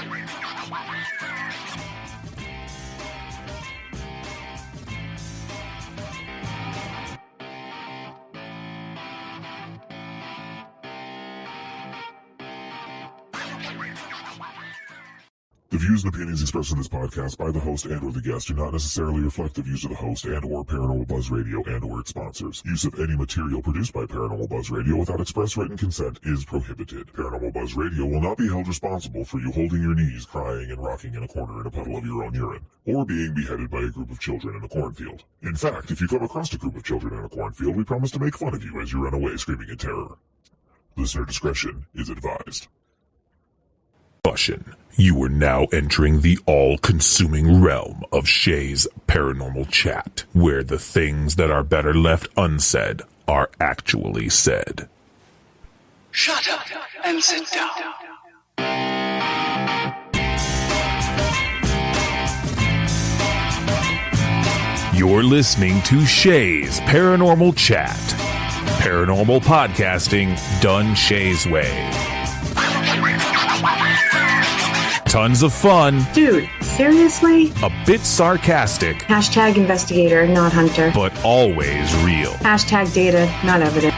The views and opinions expressed in this podcast by the host and or the guest do not necessarily reflect the views of the host and or Paranormal Buzz Radio and or its sponsors. Use of any material produced by Paranormal Buzz Radio without express written consent is prohibited. Paranormal Buzz Radio will not be held responsible for you holding your knees, crying, and rocking in a corner in a puddle of your own urine, or being beheaded by a group of children in a cornfield. In fact, if you come across a group of children in a cornfield, we promise to make fun of you as you run away screaming in terror. Listener discretion is advised. Caution. You are now entering the all-consuming realm of Shay's Paranormal Chat, where the things that are better left unsaid are actually said. Shut up and sit down. You're listening to Shay's Paranormal Chat. Paranormal podcasting done Shay's way. Tons of fun. Dude, seriously? A bit sarcastic. Hashtag investigator, not hunter. But always real. Hashtag data, not evidence.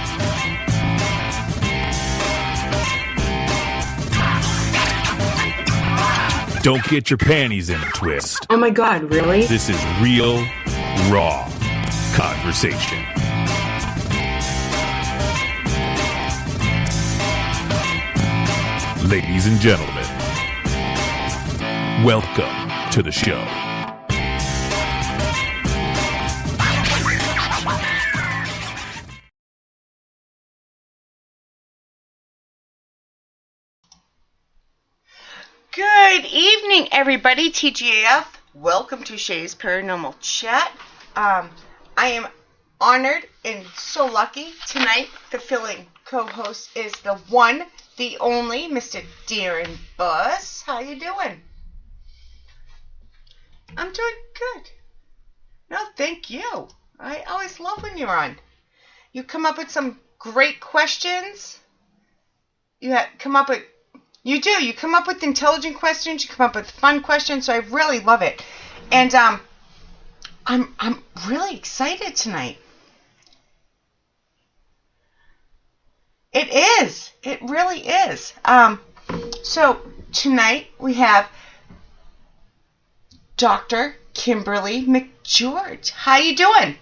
Don't get your panties in a twist. Oh my god, really? This is real, raw conversation. Ladies and gentlemen, welcome to the show. Good evening, everybody. TGAF. Welcome to Shay's Paranormal Chat. I am honored and so lucky. Tonight, the filling co-host is the one, the only, Mr. Darren Buzz. How you doing? I'm doing good. No, thank you. I always love when you're on. You come up with some great questions. You come up with intelligent questions. You come up with fun questions. So I really love it. And I'm really excited tonight. It is. It really is. So tonight we have Dr. Kimberly Mc George. How you doing?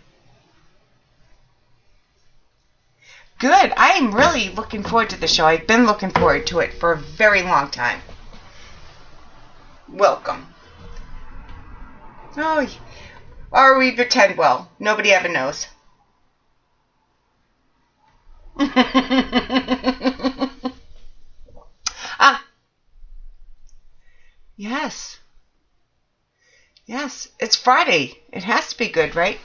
Good. I am really looking forward to the show. I've been looking forward to it for a very long time. Welcome. Oh, or we pretend well. Nobody ever knows. Yes. Yes, it's Friday. It has to be good, right?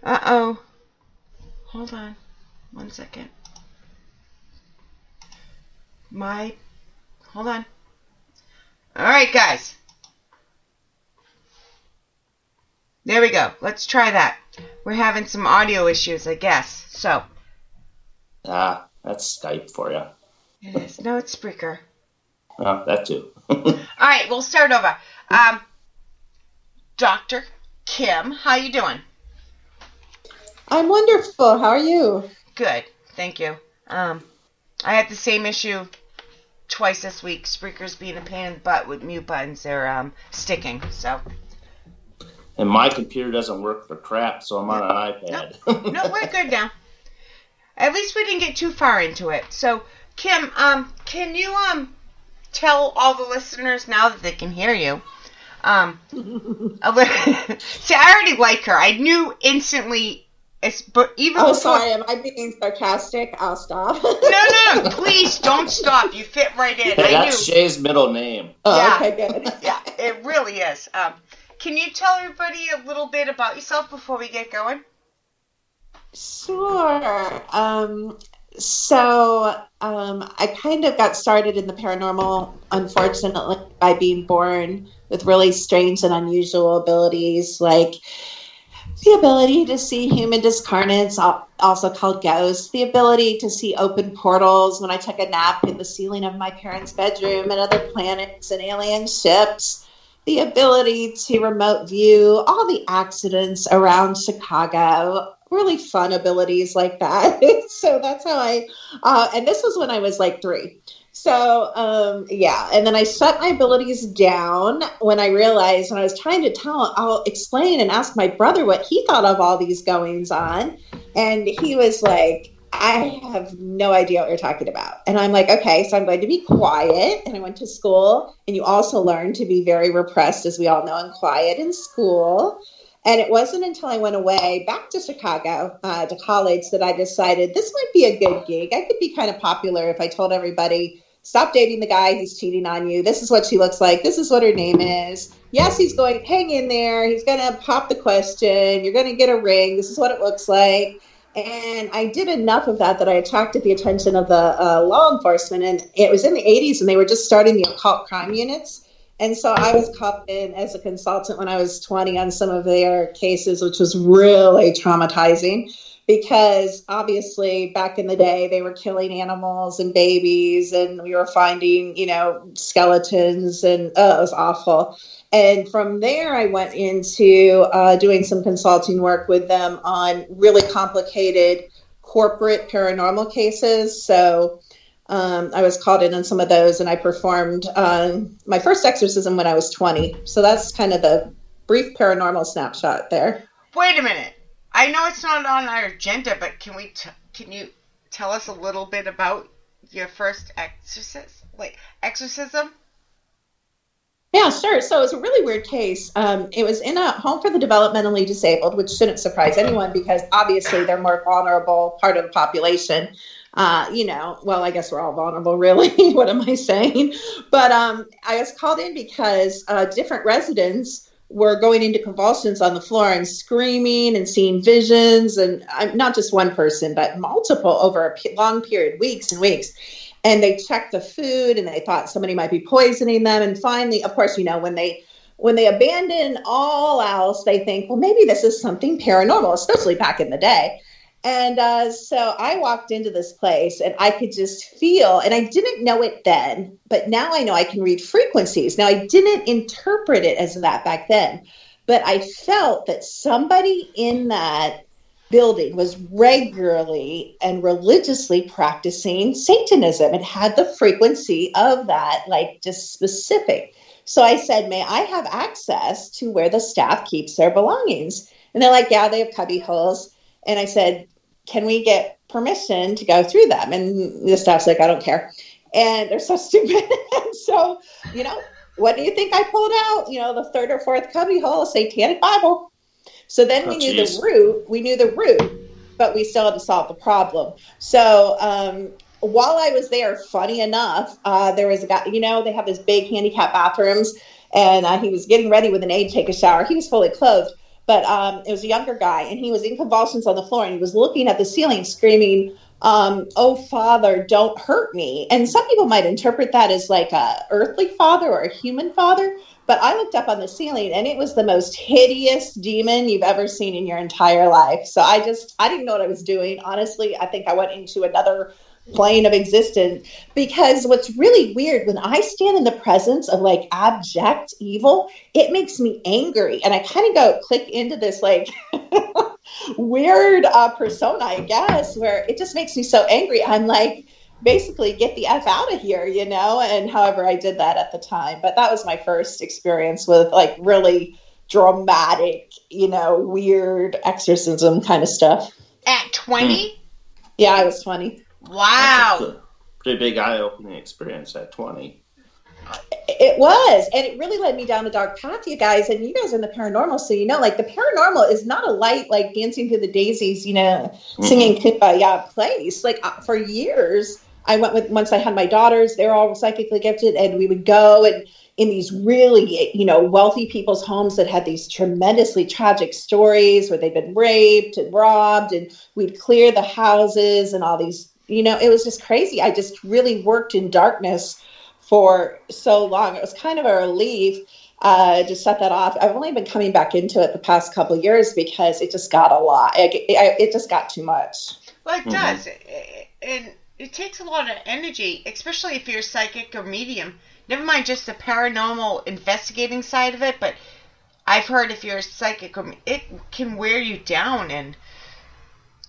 Uh-oh. Hold on. 1 second. Hold on. All right, guys. There we go. Let's try that. We're having some audio issues, I guess. So. That's Skype for you. It is. No, it's Spreaker. Oh, that too. All right, we'll start over. Dr. Kim, how you doing? I'm wonderful. How are you? Good, thank you. I had the same issue twice this week. Spreaker's being a pain in the butt with mute buttons. They're sticking, so. And my computer doesn't work for crap, so I'm on an iPad. No, we're good now. At least we didn't get too far into it. So, Kim, can you tell all the listeners now that they can hear you? See, I already like her. I knew instantly. But even before... sorry. Am I being sarcastic? I'll stop. No. Please don't stop. You fit right in. That's Shay's middle name. Oh, yeah. Okay, good. Yeah, it really is. Can you tell everybody a little bit about yourself before we get going? Sure. So I kind of got started in the paranormal, unfortunately, by being born with really strange and unusual abilities, like the ability to see human discarnates, also called ghosts, the ability to see open portals when I took a nap in the ceiling of my parents' bedroom and other planets and alien ships, the ability to remote view all the accidents around Chicago, really fun abilities like that. So that's how and this was when I was like 3. So, and then I shut my abilities down when I realized, when I was trying to I'll explain and ask my brother what he thought of all these goings on. And he was like, I have no idea what you're talking about. And I'm like, okay, so I'm going to be quiet. And I went to school, and you also learn to be very repressed, as we all know, and quiet in school. And it wasn't until I went away back to Chicago, to college, that I decided this might be a good gig. I could be kind of popular if I told everybody, stop dating the guy who's cheating on you. This is what she looks like. This is what her name is. Yes, he's going, hang in there. He's going to pop the question. You're going to get a ring. This is what it looks like. And I did enough of that I attracted the attention of the law enforcement. And it was in the 80s, and they were just starting the occult crime units. And so I was called in as a consultant when I was 20 on some of their cases, which was really traumatizing, because obviously back in the day, they were killing animals and babies, and we were finding, skeletons, and it was awful. And from there, I went into doing some consulting work with them on really complicated corporate paranormal cases. So I was called in on some of those, and I performed my first exorcism when I was 20. So that's kind of the brief paranormal snapshot there. Wait a minute. I know it's not on our agenda, but can you tell us a little bit about your first exorcism? Yeah, sure. So it was a really weird case. It was in a home for the developmentally disabled, which shouldn't surprise anyone, because obviously they're more vulnerable part of the population. Well, I guess we're all vulnerable, really. What am I saying? But I was called in because different residents were going into convulsions on the floor and screaming and seeing visions, and not just one person, but multiple over a long period, weeks and weeks. And they checked the food, and they thought somebody might be poisoning them. And finally, of course, when they abandon all else, they think, well, maybe this is something paranormal, especially back in the day. And so I walked into this place, and I could just feel, and I didn't know it then, but now I know I can read frequencies. Now, I didn't interpret it as that back then, but I felt that somebody in that building was regularly and religiously practicing Satanism. It had the frequency of that, like just specific. So I said, may I have access to where the staff keeps their belongings? And they're like, yeah, they have cubby holes. And I said, can we get permission to go through them? And the staff's like, I don't care. And they're so stupid. And so, what do you think I pulled out? The third or fourth cubby hole, a satanic Bible. So then we knew the root, but we still had to solve the problem. So while I was there, funny enough, there was a guy, they have this big handicap bathrooms, and he was getting ready with an aide to take a shower. He was fully clothed, but it was a younger guy, and he was in convulsions on the floor, and he was looking at the ceiling screaming, oh, Father, don't hurt me. And some people might interpret that as like a earthly father or a human father. But I looked up on the ceiling, and it was the most hideous demon you've ever seen in your entire life. So I didn't know what I was doing. Honestly, I think I went into another plane of existence, because what's really weird, when I stand in the presence of like abject evil, it makes me angry. And I kind of go click into this like weird persona, I guess, where it just makes me so angry. I'm like, basically get the F out of here, and however I did that at the time. But that was my first experience with like really dramatic, weird exorcism kind of stuff. At 20? Yeah, I was 20. Wow. That's a pretty big eye-opening experience at 20. It was, and it really led me down the dark path, you guys. And you guys are in the paranormal, so like the paranormal is not a light, like dancing through the daisies, singing place. Like for years, I went with, once I had my daughters, they're all psychically gifted, and we would go and in these really, wealthy people's homes that had these tremendously tragic stories where they'd been raped and robbed, and we'd clear the houses and all these, it was just crazy. I just really worked in darkness for so long. It was kind of a relief. just shut that off. I've only been coming back into it the past couple of years because it just got a lot. It just got too much. Well, it does. And it takes a lot of energy, especially if you're psychic or medium. Never mind just the paranormal investigating side of it, but I've heard if you're psychic, it can wear you down. And,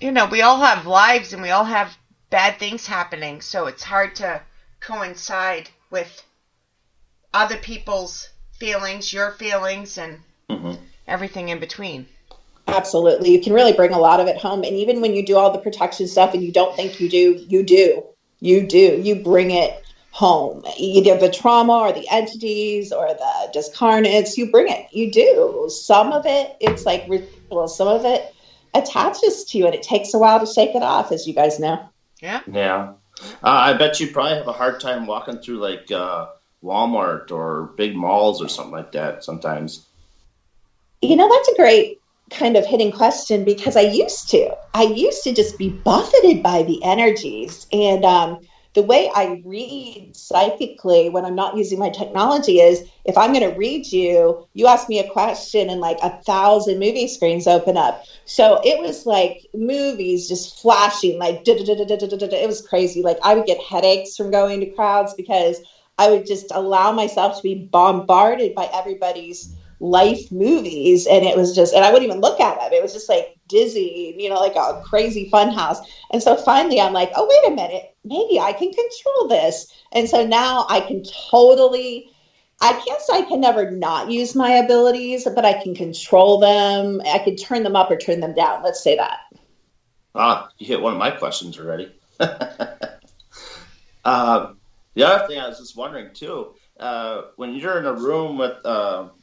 we all have lives and we all have bad things happening. So it's hard to coincide with other people's feelings, your feelings, and everything in between. Absolutely. You can really bring a lot of it home. And even when you do all the protection stuff and you don't think you do, you do. You bring it home. Either the trauma or the entities or the discarnates, you bring it. You do. Some of it, it's like ridiculous. Some of it attaches to you and it takes a while to shake it off, as you guys know. Yeah. Yeah. I bet you probably have a hard time walking through like Walmart or big malls or something like that sometimes. That's a great kind of hidden question because I used to just be buffeted by the energies. And the way I read psychically when I'm not using my technology is if I'm going to read you, you ask me a question and like 1,000 movie screens open up. So it was like movies just flashing like it was crazy. Like I would get headaches from going to crowds because I would just allow myself to be bombarded by everybody's life movies. And it was just, and I wouldn't even look at them. It was just like dizzy, like a crazy fun house. And so finally I'm like, oh, wait a minute, maybe I can control this. And so now I can I can't say I can never not use my abilities, but I can control them. I can turn them up or turn them down. Let's say that. You hit one of my questions already. The other thing I was just wondering too, when you're in a room with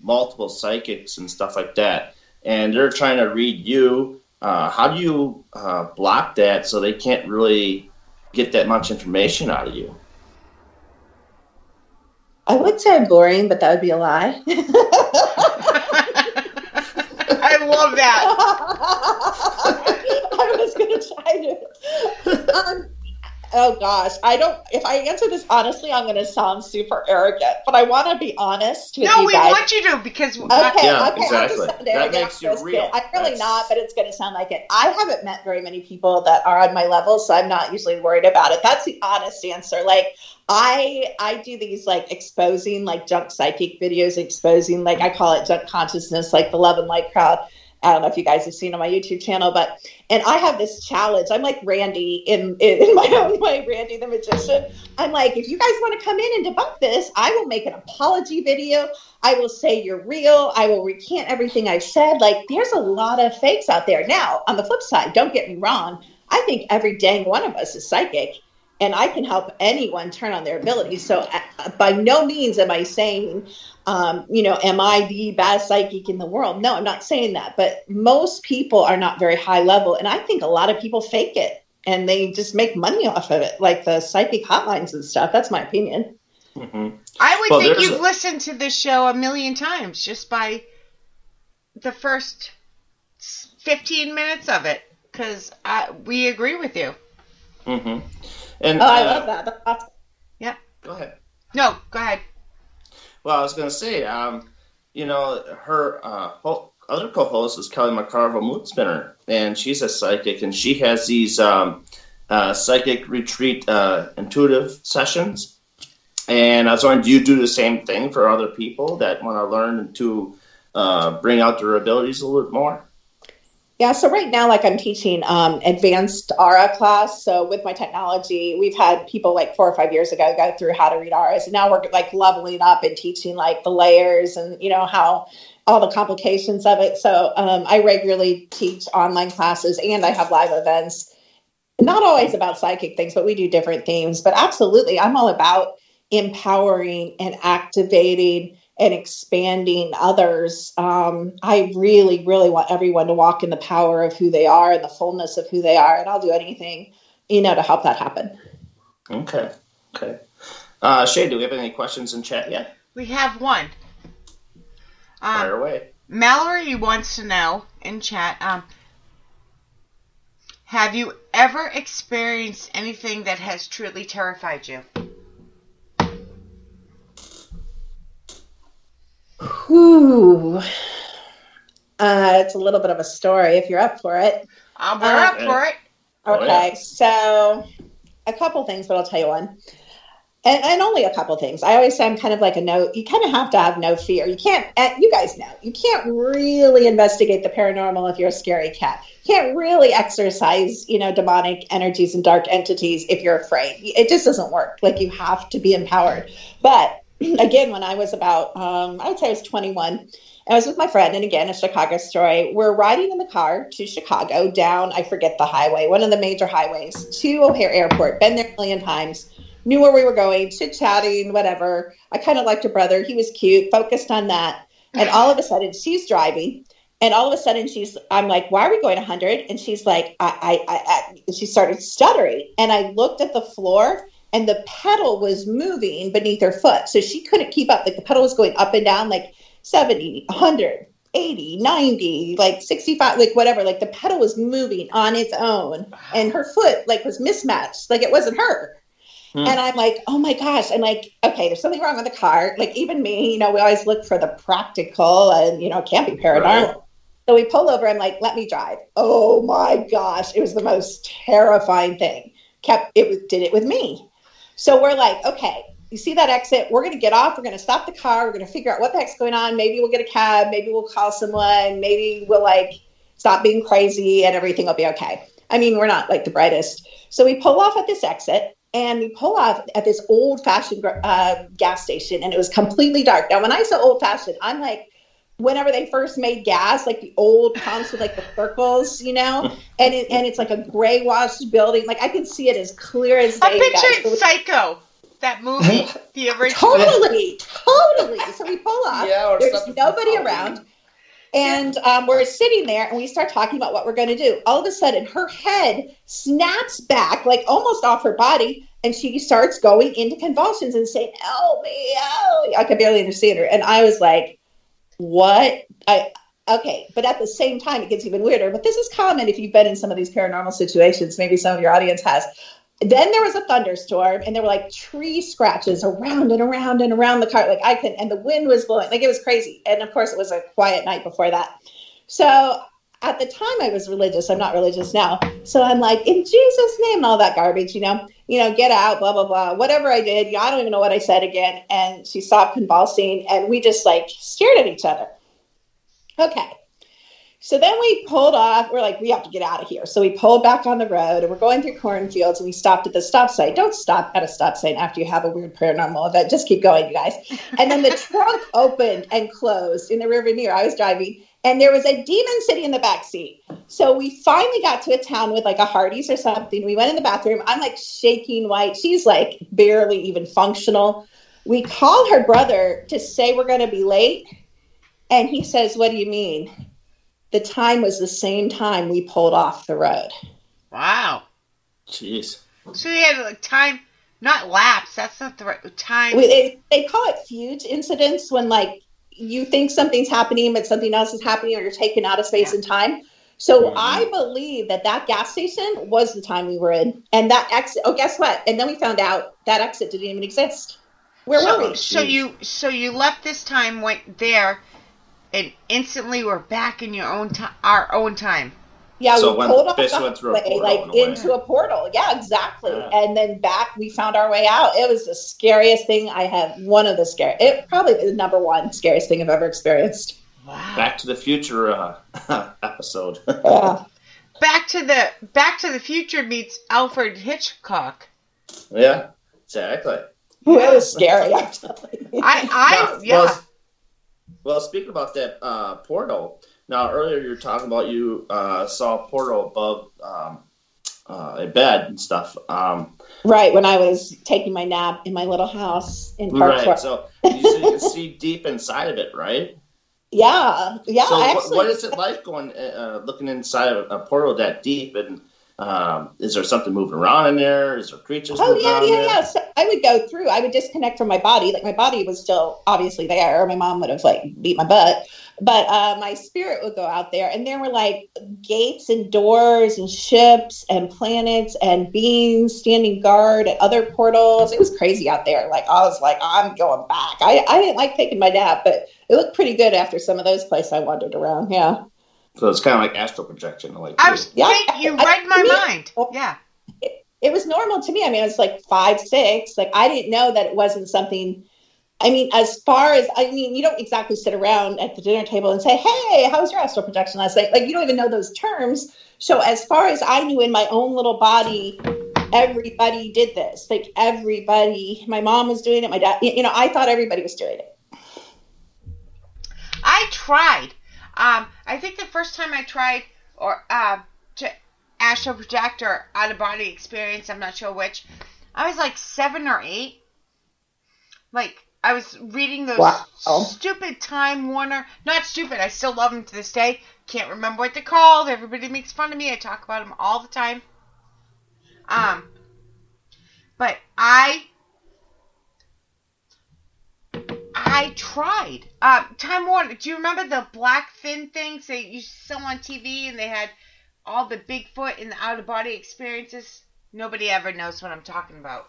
multiple psychics and stuff like that, and they're trying to read you, how do you block that so they can't really get that much information out of you? I would say I'm boring, but that would be a lie. I love that. I was going to try to. Oh gosh, if I answer this honestly, I'm going to sound super arrogant, but I want to be honest with you guys. No, we want you to because... Okay, exactly. That makes you real. I'm really not, but it's going to sound like it. I haven't met very many people that are on my level, so I'm not usually worried about it. That's the honest answer. Like, I do these like exposing like junk psychic videos, exposing like I call it junk consciousness, like the love and light crowd. I don't know if you guys have seen on my YouTube channel, and I have this challenge. I'm like Randy in my own way, Randy the magician. I'm like, if you guys want to come in and debunk this, I will make an apology video. I will say you're real. I will recant everything I've said. Like, there's a lot of fakes out there. Now, on the flip side, don't get me wrong. I think every dang one of us is psychic, and I can help anyone turn on their abilities. So by no means am I saying, am I the best psychic in the world? No, I'm not saying that. But most people are not very high level. And I think a lot of people fake it and they just make money off of it, like the psychic hotlines and stuff. That's my opinion. Mm-hmm. I would think you've listened to this show a million times just by the first 15 minutes of it because we agree with you. Mm-hmm. And I love that. That's awesome. Yeah. Go ahead. No, go ahead. Well, I was going to say, her other co-host is Kelly McCarville Moodspinner, and she's a psychic, and she has these psychic retreat intuitive sessions. And I was wondering, do you do the same thing for other people that want to learn to bring out their abilities a little bit more? Yeah, so right now, like I'm teaching advanced aura class. So with my technology, we've had people like 4 or 5 years ago go through how to read auras. And now we're like leveling up and teaching like the layers and, how all the complications of it. So I regularly teach online classes and I have live events, not always about psychic things, but we do different themes. But absolutely, I'm all about empowering and activating and expanding others. I really, really want everyone to walk in the power of who they are and the fullness of who they are. And I'll do anything, to help that happen. Okay. Shay, do we have any questions in chat yet? We have one. Fire away. Mallory wants to know in chat, have you ever experienced anything that has truly terrified you? Whew. It's a little bit of a story if you're up for it. We're up for it. Okay, so a couple things, but I'll tell you one. And only a couple things. I always say I'm kind of like you kind of have to have no fear. You can't, you guys know, you can't really investigate the paranormal if you're a scary cat. You can't really exorcise, demonic energies and dark entities if you're afraid. It just doesn't work. Like, you have to be empowered. But again, when I was about, I would say I was 21, I was with my friend, and again, a Chicago story. We're riding in the car to Chicago down, I forget the highway, one of the major highways, to O'Hare Airport. Been there a million times. Knew where we were going, chit-chatting, whatever. I kind of liked her brother. He was cute, focused on that. And all of a sudden, she's driving. And all of a sudden, I'm like, why are we going 100? And she's like, she started stuttering. And I looked at the floor, and the pedal was moving beneath her foot. So she couldn't keep up. Like, the pedal was going up and down, like 70, 100, 80, 90, like 65, like whatever. Like, the pedal was moving on its own. And her foot, like, was mismatched. Like, it wasn't her. And I'm like, oh my gosh. I'm like, okay, there's something wrong with the car. Like, even me, we always look for the practical and, it can't be paranormal. Right. So we pull over. I'm like, let me drive. Oh my gosh. It was the most terrifying thing. Did it with me. So we're like, okay, you see that exit? We're going to get off. We're going to stop the car. We're going to figure out what the heck's going on. Maybe we'll get a cab. Maybe we'll call someone. Maybe we'll stop being crazy and everything will be okay. I mean, we're not like the brightest. So we pull off at this exit. And we pull off at this old-fashioned gas station, and it was completely dark. Now, when I say old-fashioned, I'm like, whenever they first made gas, like the old pumps with like the circles, and it's like a gray washed building. Like, I can see it as clear as day. I picture Psycho, that movie, the original. Totally. So we pull off. There's nobody around. And we're sitting there, and we start talking about what we're going to do. All of a sudden, her head snaps back, like almost off her body, and she starts going into convulsions and saying, "Help me, help me." I could barely understand her. And I was like, what? Okay. But at the same time, it gets even weirder. But this is common if you've been in some of these paranormal situations. Maybe some of your audience has. Then there was a thunderstorm, and there were like tree scratches around and around and around the car. Like, and the wind was blowing. Like, it was crazy. And of course, it was a quiet night before that. So at the time, I was religious. I'm not religious now. So I'm like, in Jesus' name, and all that garbage, get out, blah, blah, blah. Whatever I did, I don't even know what I said again. And she stopped convulsing, and we just stared at each other. Okay. So then we pulled off. We're like, we have to get out of here. So we pulled back on the road, and we're going through cornfields, and we stopped at the stop sign. Don't stop at a stop sign after you have a weird paranormal event. Just keep going, you guys. And then the trunk opened and closed in the rearview mirror. I was driving, and there was a demon sitting in the back seat. So we finally got to a town with like a Hardee's or something. We went in the bathroom. I'm like shaking white. She's like barely even functional. We called her brother to say we're going to be late. And he says, "What do you mean?" The time was the same time we pulled off the road. Wow. Jeez. So you had time, not lapse. That's not the right time. They call it fugue incidents when you think something's happening, but something else is happening, or you're taken out of space and time. So I believe that gas station was the time we were in. And that exit, guess what? And then we found out that exit didn't even exist. Where were we? So you left this time, went there, and instantly we're back in our own time. Yeah, so we pulled off went through a portal, into a portal. Yeah, exactly. Yeah. And then back, we found our way out. It was the scariest thing I have. Probably the number one scariest thing I've ever experienced. Wow. Back to the Future episode. Yeah. Back to the Future meets Alfred Hitchcock. Yeah, exactly. It was scary, actually. Well, speaking about that portal, now earlier you were talking about you saw a portal above a bed and stuff. Right, when I was taking my nap in my little house in Park. Right, so you can see deep inside of it, right? Yeah. So what is it like going looking inside of a portal that deep, and is there something moving around in there? Is there creatures moving around there? Yeah. So I would go through. I would disconnect from my body. Like, my body was still obviously there. My mom would have beat my butt, but my spirit would go out there, and there were gates and doors and ships and planets and beings standing guard at other portals. It was crazy out there. I was like, I'm going back. I didn't like taking my nap, but it looked pretty good after some of those places I wandered around. Yeah. So it's kind of like astral projection. Like I was thinking, you read my mind. Yeah. It was normal to me. I mean, I was like 5, 6. Like, I didn't know that it wasn't something. I mean, you don't exactly sit around at the dinner table and say, hey, how was your astral projection last night? Like, you don't even know those terms. So as far as I knew in my own little body, everybody did this. Like, everybody, my mom was doing it. My dad, I thought everybody was doing it. I tried. I think the first time I tried to astral project or out of body experience, I'm not sure which, I was like 7 or 8. Like, I was reading those stupid Time Warner, not stupid, I still love them to this day. Can't remember what they're called. Everybody makes fun of me. I talk about them all the time. But I tried. Time Warner, do you remember the black fin things they used to sell on TV, and they had all the Bigfoot and the out-of-body experiences? Nobody ever knows what I'm talking about.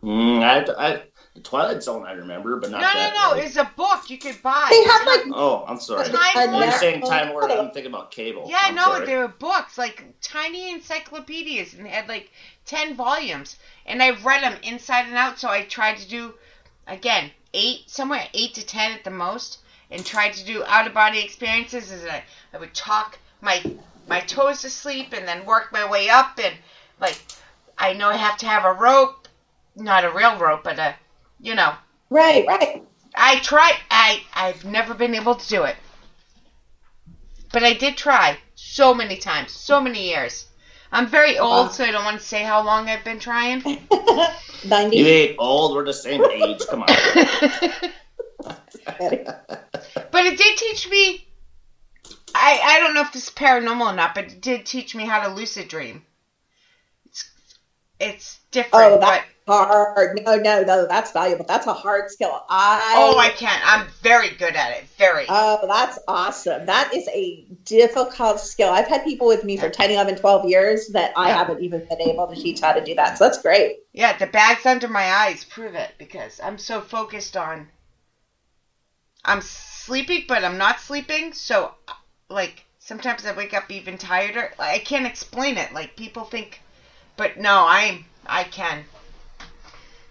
The Twilight Zone I remember, but not that. No. It's a book you could buy. They have like. Oh, I'm sorry. You're saying Time Warner. I'm thinking about cable. Yeah, no, they were books, like tiny encyclopedias, and they had like 10 volumes. And I've read them inside and out, so I tried to do, again, 8 to 10 at the most, and tried to do out-of-body experiences. As I would talk my toes to sleep and then work my way up, and like, I know I have to have a rope. Not a real rope, but Right. I tried. I've never been able to do it. But I did try so many times, so many years. I'm very old, so I don't want to say how long I've been trying. 90. You ain't old. We're the same age. Come on. But it did teach me, I don't know if this is paranormal or not, but it did teach me how to lucid dream. It's different. Oh, that's hard. No, that's valuable. That's a hard skill. I can't. I'm very good at it. Very. Oh, that's awesome. That is a difficult skill. I've had people with me for 10, 11, 12 years that I haven't even been able to teach how to do that. So that's great. Yeah, the bags under my eyes prove it, because I'm so focused on, I'm sleeping, but I'm not sleeping. So, like, sometimes I wake up even tireder. I can't explain it. Like, people think, but no, I can.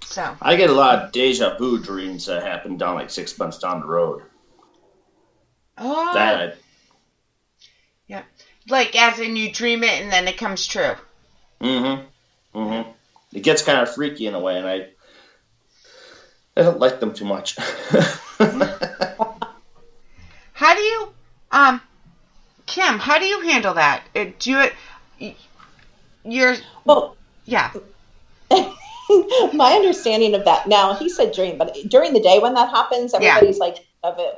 So I get a lot of deja vu dreams that happen down like 6 months down the road. Oh. Yeah. Like, as in you dream it and then it comes true. Mm-hmm. It gets kind of freaky in a way, and I don't like them too much. How do you, Kim, how do you handle that? Yeah. My understanding of that, now he said dream, but during the day when that happens, everybody's like, deja vu.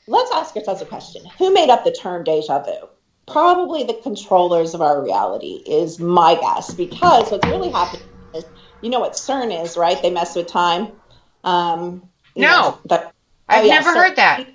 Let's ask ourselves a question. Who made up the term deja vu? Probably the controllers of our reality is my guess, because what's really happening is, you know what CERN is, right? They mess with time. I've never heard that.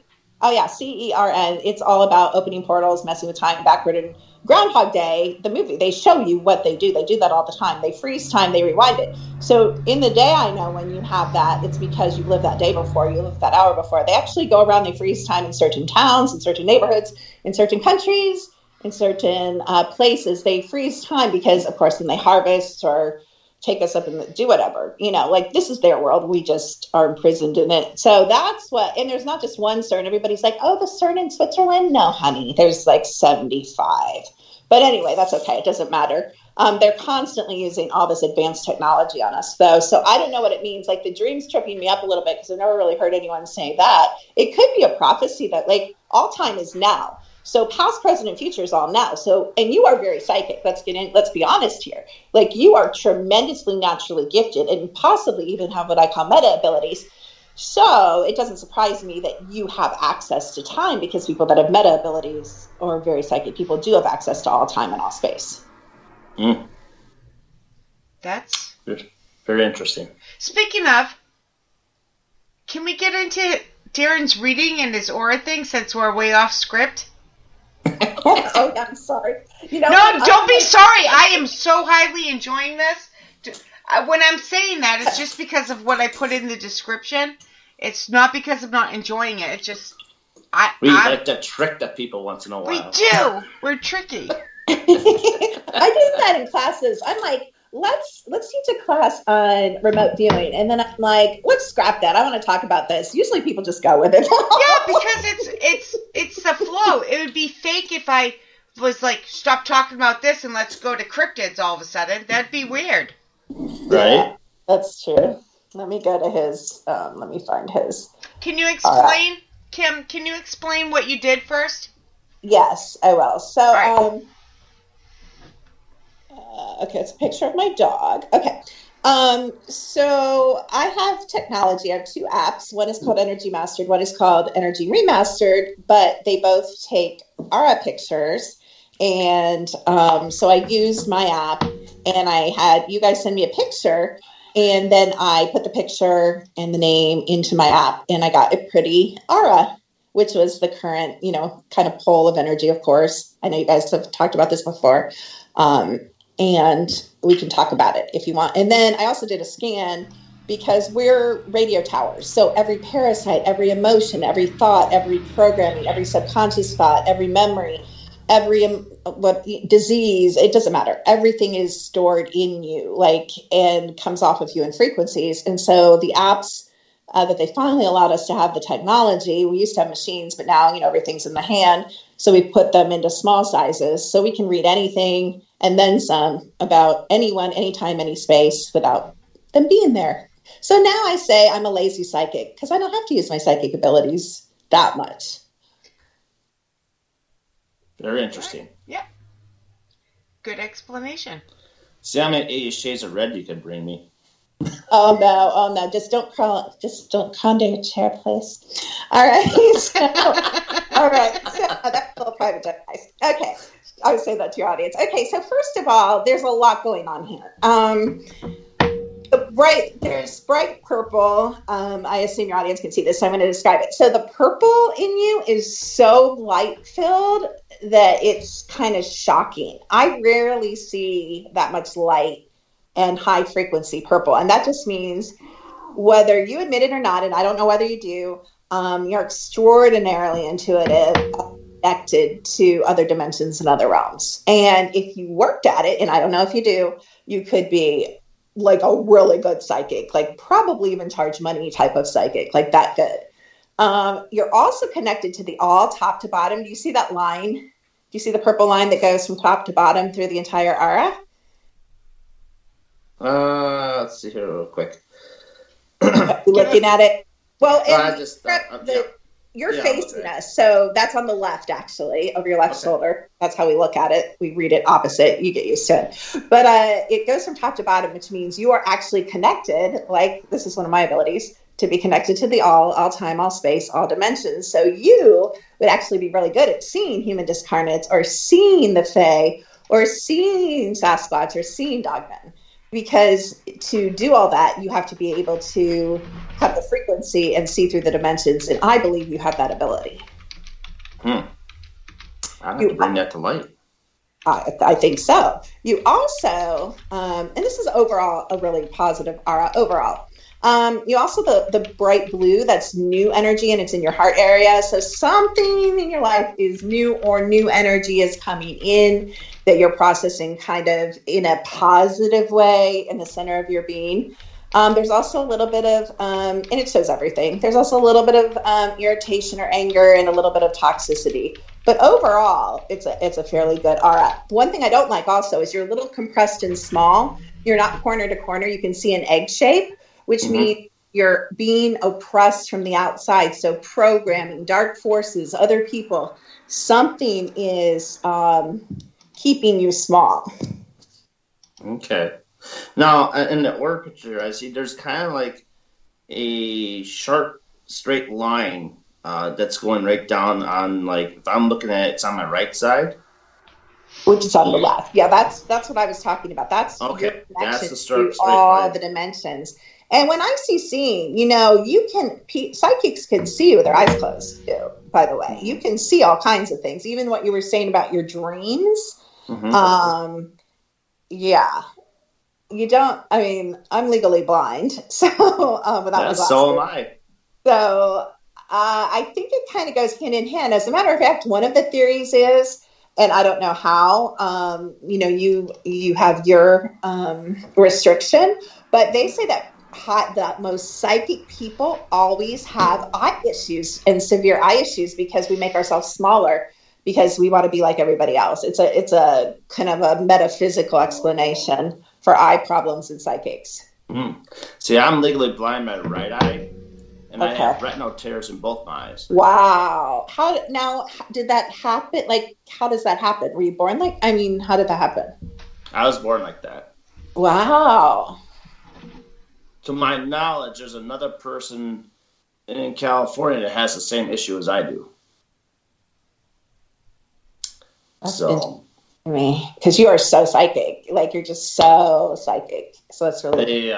Oh yeah, CERN. It's all about opening portals, messing with time, backward. And Groundhog Day, the movie, they show you what they do. They do that all the time. They freeze time, they rewind it. So in the day, I know when you have that, it's because you lived that day before, you lived that hour before. They actually go around, they freeze time in certain towns, in certain neighborhoods, in certain countries, in certain places. They freeze time because, of course, then they harvest or take us up and do whatever, like this is their world. We just are imprisoned in it. So that's what, and there's not just one CERN. Everybody's like, oh, the CERN in Switzerland? No, honey, there's like 75. But anyway, that's okay. It doesn't matter. They're constantly using all this advanced technology on us, though. So I don't know what it means. Like, the dream's tripping me up a little bit because I've never really heard anyone say that. It could be a prophecy that, like, all time is now. So past, present, and future is all now. So, and you are very psychic. Let's be honest here. Like, you are tremendously naturally gifted and possibly even have what I call meta abilities. So it doesn't surprise me that you have access to time, because people that have meta abilities or very psychic people do have access to all time and all space. That's very interesting. Speaking of, can we get into Darren's reading and his aura thing, since we're way off script? Oh, yeah, I'm sorry. Don't be sorry. I am so highly enjoying this. When I'm saying that, it's just because of what I put in the description. It's not because I'm not enjoying it. It's just We like to trick the people once in a while. We do. We're tricky. I do that in classes. I'm like, let's teach a class on remote viewing, and then I'm like, let's scrap that. I want to talk about this. Usually people just go with it. Yeah, because it's the flow. It would be fake if I was like, stop talking about this and let's go to cryptids all of a sudden. That'd be weird. Right? Yeah, that's true. Let me go to his. Let me find his. Can you explain, Kim? Can you explain what you did first? Yes, I will. So, right. Okay, it's a picture of my dog. Okay. So I have technology. I have two apps. One is called Energy Mastered. One is called Energy Remastered, but they both take aura pictures. And so I used my app, and I had you guys send me a picture, and then I put the picture and the name into my app, and I got a pretty aura, which was the current, kind of pole of energy, of course. I know you guys have talked about this before. And we can talk about it if you want. And then I also did a scan because we're radio towers. So every parasite, every emotion, every thought, every programming, every subconscious thought, every memory, every disease, it doesn't matter. Everything is stored in you, and comes off of you in frequencies. And so the apps that they finally allowed us to have the technology, we used to have machines, but now, everything's in the hand. So we put them into small sizes so we can read anything and then some about anyone, anytime, any space without them being there. So now I say I'm a lazy psychic because I don't have to use my psychic abilities that much. Very interesting. Yeah. Good explanation. See how many shades of red you can bring me. Oh no! Just don't conda your chair, please. All right. All right. So that's a little private advice. Okay, I would say that to your audience. Okay, so first of all, there's a lot going on here. There's bright purple. I assume your audience can see this, so I'm going to describe it. So the purple in you is so light filled that it's kind of shocking. I rarely see that much light and high frequency purple. And that just means whether you admit it or not, and I don't know whether you do, you're extraordinarily intuitive, connected to other dimensions and other realms. And if you worked at it, and I don't know if you do, you could be like a really good psychic, like probably even charge money type of psychic, like that good. You're also connected to the all top to bottom. Do you see that line? Do you see the purple line that goes from top to bottom through the entire aura? Let's see here real quick. Looking at it. Well, you're Yeah, facing us, so that's on the left, actually, of your left shoulder. That's how we look at it. We read it opposite. You get used to it. But it goes from top to bottom, which means you are actually connected. Like, this is one of my abilities, to be connected to the all time, all space, all dimensions. So you would actually be really good at seeing human discarnates or seeing the Fae or seeing Sasquatch or seeing Dogmen. Because to do all that, you have to be able to have the frequency and see through the dimensions. And I believe you have that ability. I have to bring that to light. I think so. You also, and this is overall a really positive aura overall. You also, the bright blue, that's new energy, and it's in your heart area. So something in your life is new, or new energy is coming in that you're processing kind of in a positive way in the center of your being. There's also a little bit of, and it shows everything. There's also a little bit of irritation or anger and a little bit of toxicity. But overall, it's a fairly good aura. One thing I don't like also is you're a little compressed and small. You're not corner to corner. You can see an egg shape, which means you're being oppressed from the outside. So programming, dark forces, other people, something is keeping you small. Okay. Now, in the aura picture, I see there's kind of like a sharp, straight line that's going right down on, like, if I'm looking at it, it's on my right side. Which is on the left. Yeah, that's what I was talking about. That's your connection that's the to straight all line. the dimensions. And when I see seeing, psychics can see with their eyes closed too, by the way. You can see all kinds of things, even what you were saying about your dreams. Yeah. You don't, I'm legally blind, so without my glasses. So am I. So I think it kind of goes hand in hand. As a matter of fact, one of the theories is, and I don't know how, you have your restriction, but they say that that most psychic people always have eye issues and severe eye issues because we make ourselves smaller because we want to be like everybody else. It's a kind of a metaphysical explanation for eye problems in psychics. See, I'm legally blind in my right eye, and I Okay. have retinal tears in both my eyes. Wow. How did that happen? Like, how does that happen? Were you born how did that happen? I was born like that. Wow. To my knowledge, there's another person in California that has the same issue as I do. That's So, because you are so psychic. Like, you're just so psychic. So that's really...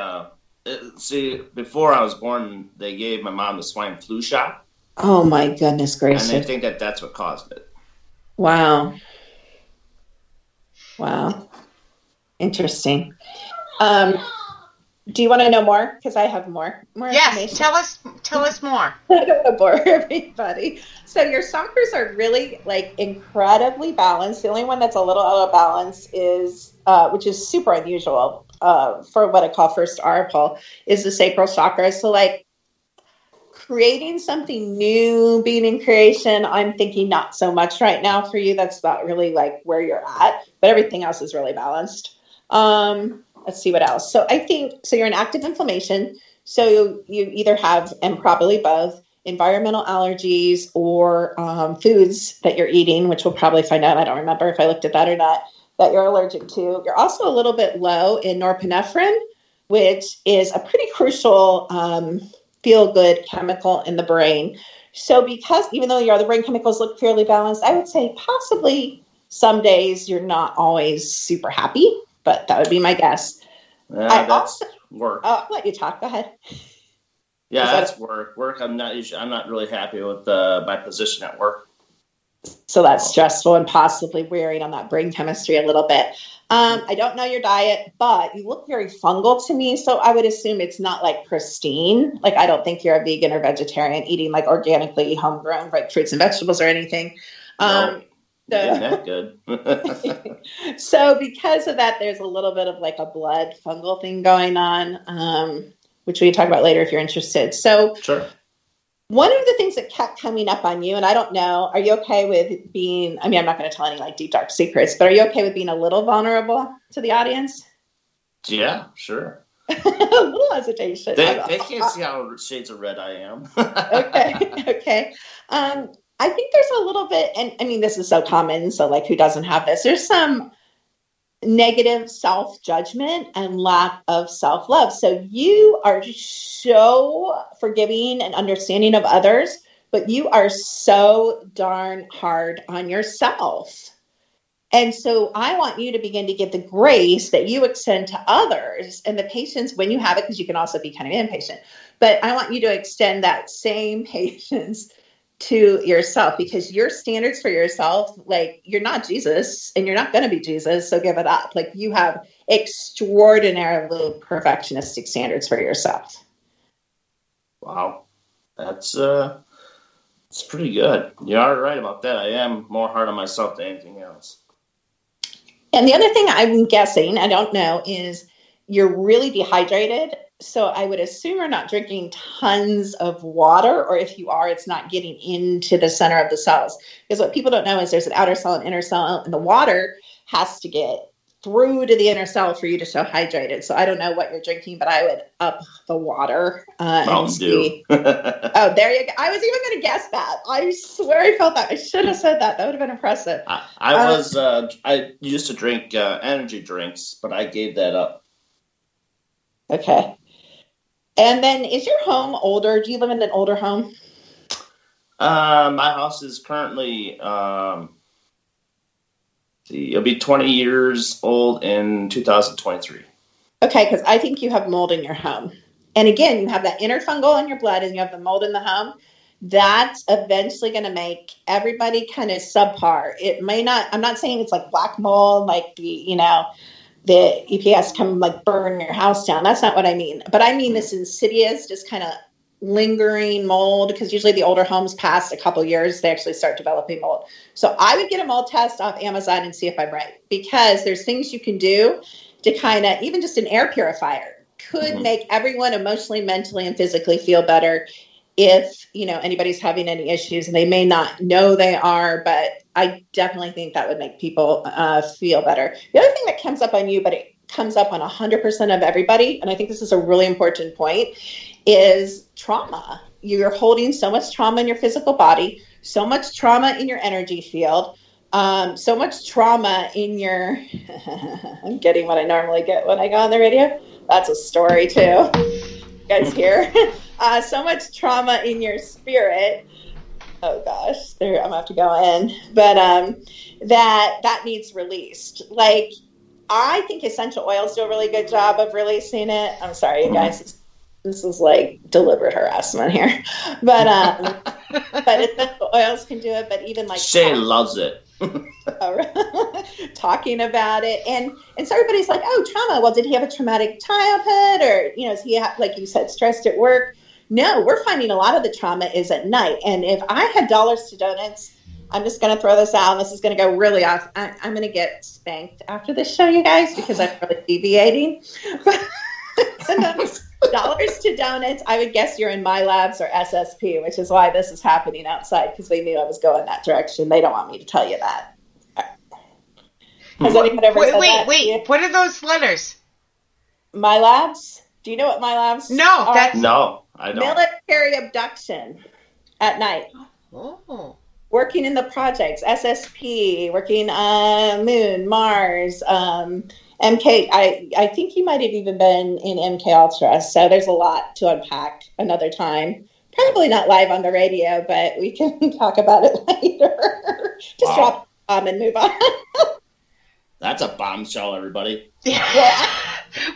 see, before I was born, they gave my mom the swine flu shot. Oh, my goodness gracious. And they think that that's what caused it. Wow. Interesting. Do you want to know more? Because I have more Yes, information. tell us more. I don't want to bore everybody. So your chakras are really incredibly balanced. The only one that's a little out of balance is, which is super unusual for what I call first oracle, is the sacral chakra. So creating something new, being in creation, I'm thinking not so much right now for you. That's not really where you're at, but everything else is really balanced. Let's see what else. So I think, you're in active inflammation. So you either have, and probably both, environmental allergies or foods that you're eating, which we'll probably find out. I don't remember if I looked at that or not, that you're allergic to. You're also a little bit low in norepinephrine, which is a pretty crucial feel-good chemical in the brain. So because even though your other brain chemicals look fairly balanced, I would say possibly some days you're not always super happy, but that would be my guess. That's work. I'll let you talk. Go ahead. Yeah, that's work. Work. I'm not really happy with my position at work. So that's stressful and possibly wearing on that brain chemistry a little bit. I don't know your diet, but you look very fungal to me. So I would assume it's not pristine. I don't think you're a vegan or vegetarian eating organically homegrown fruits and vegetables or anything. No. That good. So because of that, there's a little bit of a blood fungal thing going on, which we can talk about later if you're interested. So sure. One of the things that kept coming up on you, and I don't know, are you okay with being, I'm not going to tell any deep, dark secrets, but are you okay with being a little vulnerable to the audience? Yeah, sure. A little hesitation. They can't see how shades of red I am. Okay. I think there's a little bit, and this is so common, so who doesn't have this? There's some negative self-judgment and lack of self-love. So you are so forgiving and understanding of others, but you are so darn hard on yourself. And so I want you to begin to give the grace that you extend to others and the patience when you have it, because you can also be kind of impatient. But I want you to extend that same patience to yourself, because your standards for yourself, you're not Jesus and you're not going to be Jesus. So give it up. You have extraordinarily perfectionistic standards for yourself. Wow. That's pretty good. You are right about that. I am more hard on myself than anything else. And the other thing I'm guessing, I don't know, is you're really dehydrated. So I would assume you're not drinking tons of water, or if you are, it's not getting into the center of the cells. Because what people don't know is there's an outer cell and inner cell, and the water has to get through to the inner cell for you to feel hydrated. So I don't know what you're drinking, but I would up the water. Mountain Dew. Oh, there you go. I was even going to guess that. I swear I felt that. I should have said that. That would have been impressive. I used to drink energy drinks, but I gave that up. Okay. And then is your home older? Do you live in an older home? My house is currently, it'll be 20 years old in 2023. Okay, because I think you have mold in your home. And again, you have that inner fungal in your blood and you have the mold in the home. That's eventually going to make everybody kind of subpar. It may not, I'm not saying it's black mold, the EPS come burn your house down. That's not what I mean. But I mean this insidious, just kind of lingering mold, because usually the older homes past a couple years, they actually start developing mold. So I would get a mold test off Amazon and see if I'm right, because there's things you can do to kind of, even just an air purifier could make everyone emotionally, mentally, and physically feel better if, anybody's having any issues, and they may not know they are, but I definitely think that would make people feel better. The other thing that comes up on you, but it comes up on 100% of everybody, and I think this is a really important point, is trauma. You're holding so much trauma in your physical body, so much trauma in your energy field, so much trauma in your, I'm getting what I normally get when I go on the radio. That's a story too. You guys hear? So much trauma in your spirit. Oh gosh, I'm gonna have to go in. But that needs released. Like, I think essential oils do a really good job of releasing it. I'm sorry, you guys. This is like deliberate harassment here. But essential oils can do it. But even like Shay loves it. Talking about it, and so everybody's like, oh, trauma. Well, did he have a traumatic childhood, or is he like you said, stressed at work? No, we're finding a lot of the trauma is at night. And if I had dollars to donuts, I'm just going to throw this out, and this is going to go really off. I'm going to get spanked after this show, you guys, because I'm really deviating. Dollars to donuts, I would guess you're in My Labs or SSP, which is why this is happening outside, because they knew I was going that direction. They don't want me to tell you that. Has anyone ever said that to you? What are those letters? My Labs? Do you know what My Labs are? No, I don't. Military abduction at night. Oh. Working in the projects, SSP, working on Moon, Mars, MK. I think he might have even been in MK Ultra. So there's a lot to unpack another time. Probably not live on the radio, but we can talk about it later. Just drop a bomb and move on. That's a bombshell, everybody. Yeah.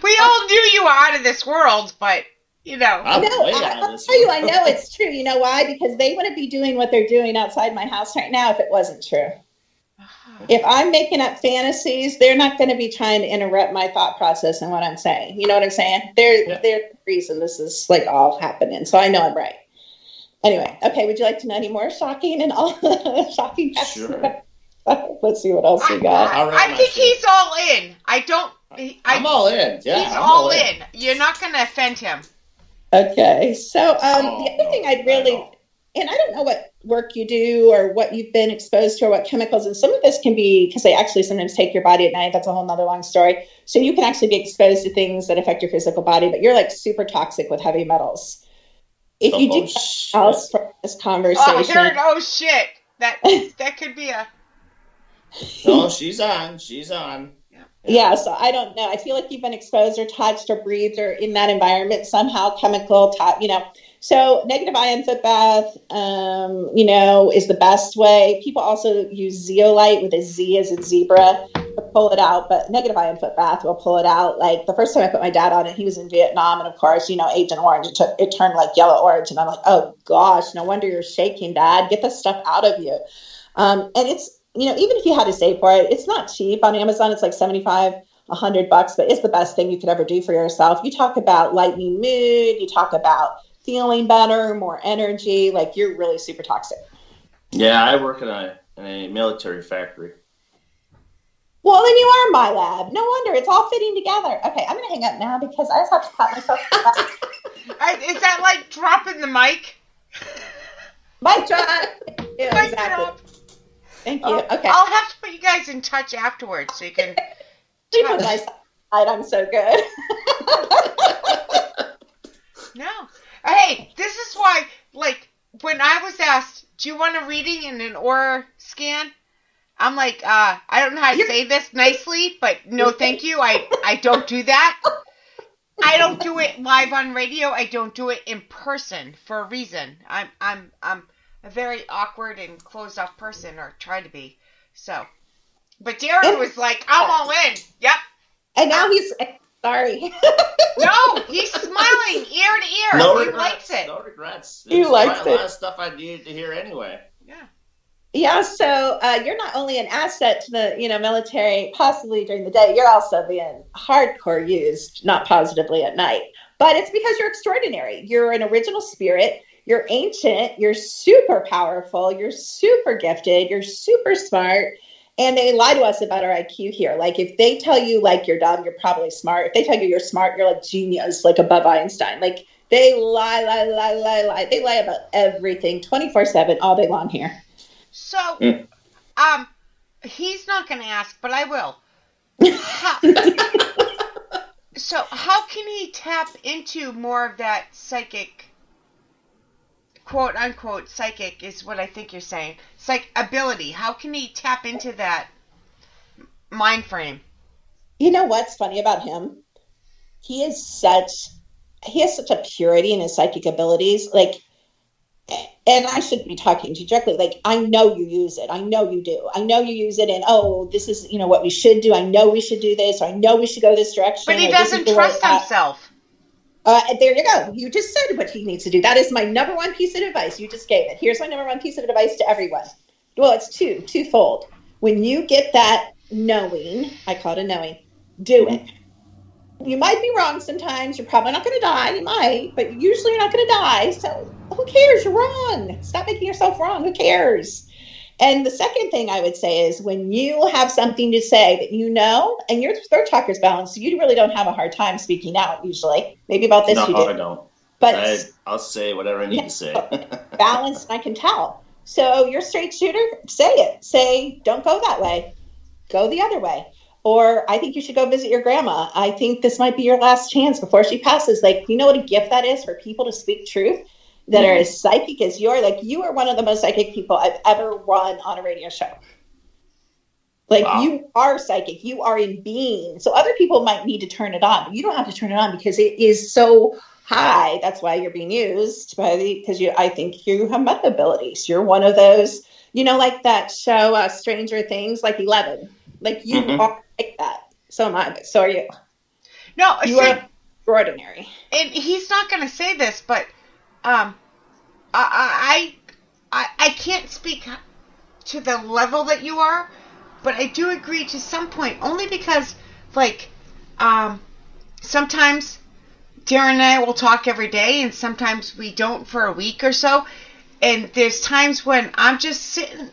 We all knew you were out of this world, but I'm way out of this tell you, I know it's true. You know why? Because they wouldn't be doing what they're doing outside my house right now if it wasn't true. If I'm making up fantasies, they're not going to be trying to interrupt my thought process and what I'm saying. You know what I'm saying? There's the reason this is like all happening. So I know I'm right. Anyway, okay. Would you like to know any more shocking and all shocking? Sure. Let's see what else we got. I think he's all in. I'm all in. Yeah, he's all in. You're not going to offend him. Okay. So the other thing I'd really, and I don't know what work you do or what you've been exposed to or what chemicals, and some of this can be because they actually sometimes take your body at night. That's a whole nother long story. So you can actually be exposed to things that affect your physical body, but you're like super toxic with heavy metals. If you do else from this conversation. Oh shit. That could be a. No, she's on. She's on. Yeah, so I don't know. I feel like you've been exposed or touched or breathed or in that environment somehow, chemical, So negative ion foot bath, is the best way. People also use zeolite with a Z as in zebra to pull it out, but negative ion foot bath will pull it out. Like the first time I put my dad on it, he was in Vietnam, and of course, Agent Orange, it turned like yellow orange, and I'm like, oh gosh, no wonder you're shaking, Dad. Get this stuff out of you. And it's, even if you had to save for it, it's not cheap on Amazon. It's like $75, $100, but it's the best thing you could ever do for yourself. You talk about lightening mood. You talk about feeling better, more energy. Like you're really super toxic. Yeah, I work in a military factory. Well, then you are My Lab. No wonder. It's all fitting together. Okay, I'm going to hang up now because I just have to pat myself on the back. Is that like dropping the mic? Mic drop. Yeah, Mic exactly. drop. Thank you. Okay. I'll have to put you guys in touch afterwards so you can. Keep on my side. I'm so good. No. Hey, this is why, like, when I was asked, do you want a reading and an aura scan? I'm like, I don't know how to say this nicely, but no, thank you. I don't do that. I don't do it live on radio. I don't do it in person for a reason. I'm a very awkward and closed off person, or try to be. So, but Darren was like, I'm all in. Yep. And now he's sorry. No, he's smiling ear to ear. No He regrets. likes it. No regrets. He likes a lot it. of stuff I needed to hear anyway. Yeah. Yeah, so you're not only an asset to the military, possibly during the day, you're also being hardcore used, not positively at night. But it's because you're extraordinary. You're an original spirit. You're ancient. You're super powerful. You're super gifted. You're super smart. And they lie to us about our IQ here. Like if they tell you like you're dumb, you're probably smart. If they tell you you're smart, you're like genius, like above Einstein. Like they lie. They lie about everything 24/7 all day long here. So, he's not going to ask, but I will. So how can he tap into more of that psychic, quote unquote, psychic is what I think you're saying, ability? How can he tap into that mind frame? You know what's funny about him? He has such a purity in his psychic abilities. Like, and I shouldn't be talking to you directly. Like, I know you use it. I know you do. I know you use it. And, this is, what we should do. I know we should do this. Or I know we should go this direction. But he doesn't trust himself. There you go. You just said what he needs to do. That is my number one piece of advice. You just gave it. Here's my number one piece of advice to everyone. Well, it's twofold. When you get that knowing, I call it a knowing, do it. You might be wrong sometimes. You're probably not going to die. You might, but usually you're not going to die. So who cares? You're wrong. Stop making yourself wrong. Who cares? And the second thing I would say is when you have something to say that and your throat chakra's balanced, so you really don't have a hard time speaking out usually. Maybe about this you do. No, I don't. But I'll say whatever I need to say. Balanced, I can tell. So you're a straight shooter, say it. Say, don't go that way. Go the other way. Or I think you should go visit your grandma. I think this might be your last chance before she passes. Like, you know what a gift that is for people to speak truth that are as psychic as you are? Like, you are one of the most psychic people I've ever run on a radio show. Like, wow. You are psychic. You are in being. So other people might need to turn it on, but you don't have to turn it on because it is so high. That's why you're being used because I think you have meta abilities. You're one of those, like that show, Stranger Things, like 11. Like, you are like that. So am I, but so are you. No, you are extraordinary. And he's not going to say this, but I can't speak to the level that you are, but I do agree to some point, only because, sometimes Darren and I will talk every day, and sometimes we don't for a week or so, and there's times when I'm just sitting.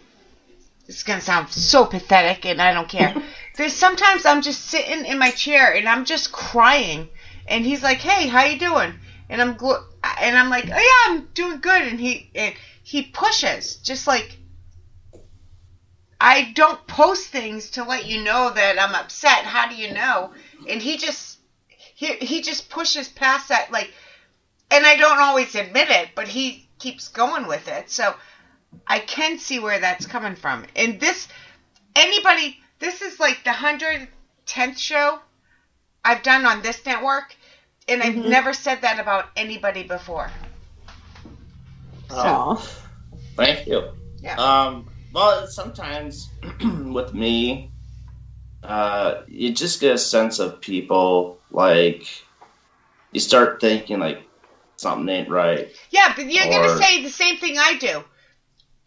This is going to sound so pathetic, and I don't care. There's sometimes I'm just sitting in my chair, and I'm just crying. And he's like, hey, how you doing? And I'm like, oh, yeah, I'm doing good. And he pushes, just like, I don't post things to let you know that I'm upset. How do you know? And he just pushes past that, like, and I don't always admit it, but he keeps going with it. So I can see where that's coming from. And this is like the 110th show I've done on this network, and I've never said that about anybody before. Oh, thank you. Yeah. Well, sometimes with me, you just get a sense of people, like, you start thinking, like, something ain't right. Yeah, but you're going to say the same thing I do.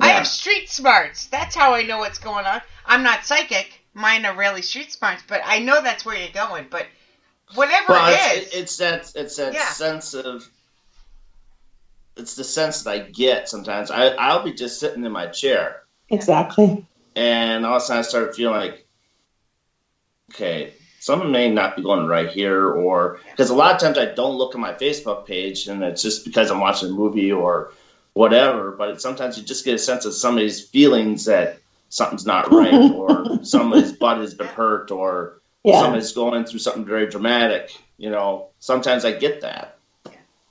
I have street smarts. That's how I know what's going on. I'm not psychic. Mine are really street smarts, but I know that's where you're going. But whatever it's that sense of. It's the sense that I get sometimes. I'll be just sitting in my chair. Exactly. And all of a sudden I start feeling like, okay, something may not be going right here, or because a lot of times I don't look at my Facebook page, and it's just because I'm watching a movie or whatever, but sometimes you just get a sense of somebody's feelings that something's not right, or somebody's butt has been hurt, or somebody's going through something very dramatic. Sometimes I get that.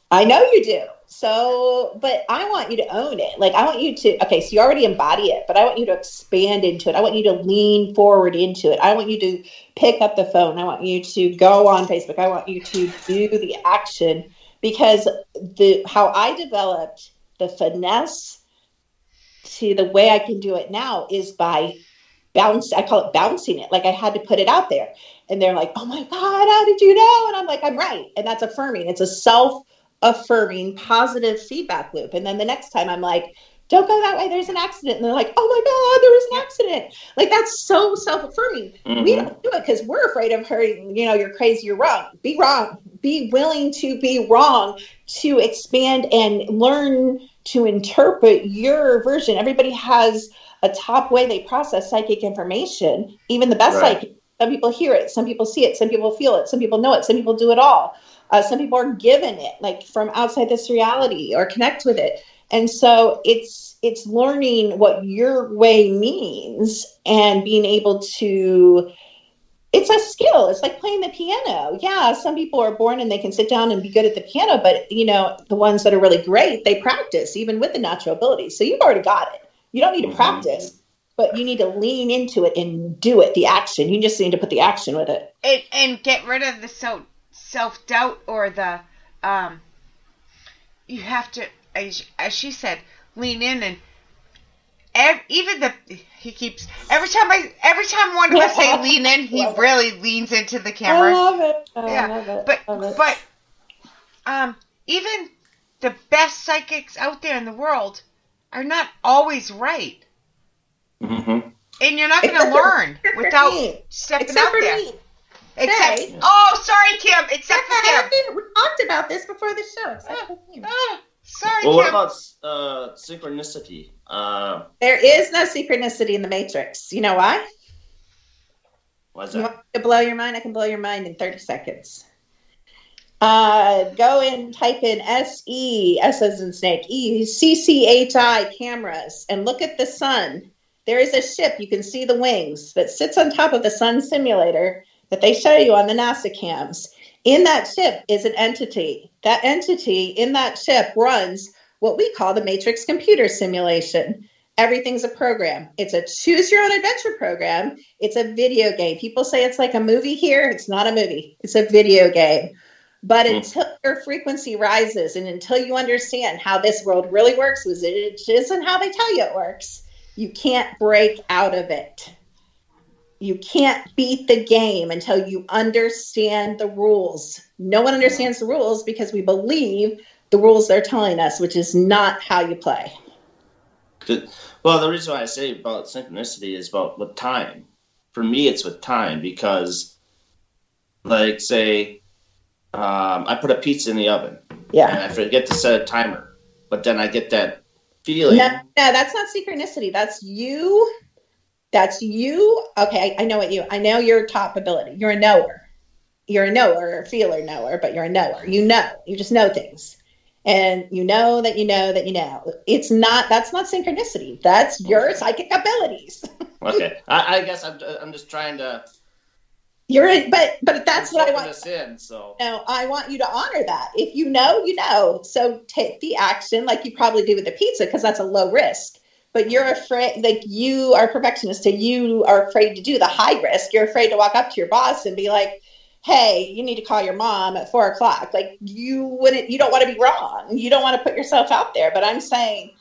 I know you do. So, but I want you to own it. Like, I want you to, okay, so you already embody it, but I want you to expand into it. I want you to lean forward into it. I want you to pick up the phone. I want you to go on Facebook. I want you to do the action, because how I developed the finesse to the way I can do it now is by I call it bouncing it. Like, I had to put it out there, and they're like, oh my God, how did you know? And I'm like, I'm right. And that's affirming. It's a self-affirming positive feedback loop. And then the next time I'm like, don't go that way, there's an accident. And they're like, oh my God, there was an accident. Like, that's so self-affirming. We don't do it because we're afraid of hurting, you're crazy, you're wrong. Be wrong. Be willing to be wrong, to expand and learn to interpret your version. Everybody has a top way they process psychic information, even the best psychic. Some people hear it, some people see it, some people feel it, some people know it, some people do it all. Some people are given it, like from outside this reality, or connect with it. And so it's learning what your way means and being able to, it's a skill. It's like playing the piano. Yeah, some people are born and they can sit down and be good at the piano, but the ones that are really great, they practice even with the natural abilities. So you've already got it. You don't need to practice, but you need to lean into it and do it, the action. You just need to put the action with it. And get rid of the self-doubt or the, you have to, as she said, lean in, and every time one of us say lean in, he really leans into the camera. I love it. I love it. But even the best psychics out there in the world are not always right. And you're not going to learn without stepping out there. Me. Sorry, Kim. Except for Kim. We talked about this before the show. Sorry, well, Kim. what about synchronicity? There is no synchronicity in the Matrix. You know why? Why's You that? want me to blow your mind? I can blow your mind in 30 seconds. Go and type in SE, S as in snake, E, CCHI cameras, and look at the sun. There is a ship, you can see the wings, that sits on top of the sun simulator that they show you on the NASA cams. In that ship is an entity. That entity in that ship runs what we call the Matrix computer simulation. Everything's a program. It's a choose your own adventure program. It's a video game. People say it's like a movie here. It's not a movie. It's a video game. But until your frequency rises and until you understand how this world really works, it isn't how they tell you it works, you can't break out of it. You can't beat the game until you understand the rules. No one understands the rules because we believe the rules they're telling us, which is not how you play. Good. Well, the reason why I say about synchronicity is with time. For me, it's with time because, like, say, I put a pizza in the oven. Yeah. And I forget to set a timer, but then I get that feeling. No, that's not synchronicity. That's you. Okay, I know your top ability. You're a knower. You're a knower, or feeler knower, but you're a knower. You know. You just know things. And you know that you know that you know. That's not synchronicity. That's your psychic abilities. Okay. I guess I'm just trying to. But that's what I want. Us in, so. No, I want you to honor that. If you know, you know. So take the action like you probably do with the pizza, because that's a low risk. But you're afraid, like, you are a perfectionist, so you are afraid to do the high risk. You're afraid to walk up to your boss and be like, hey, you need to call your mom at 4:00. Like, you don't want to be wrong. You don't want to put yourself out there. But I'm saying,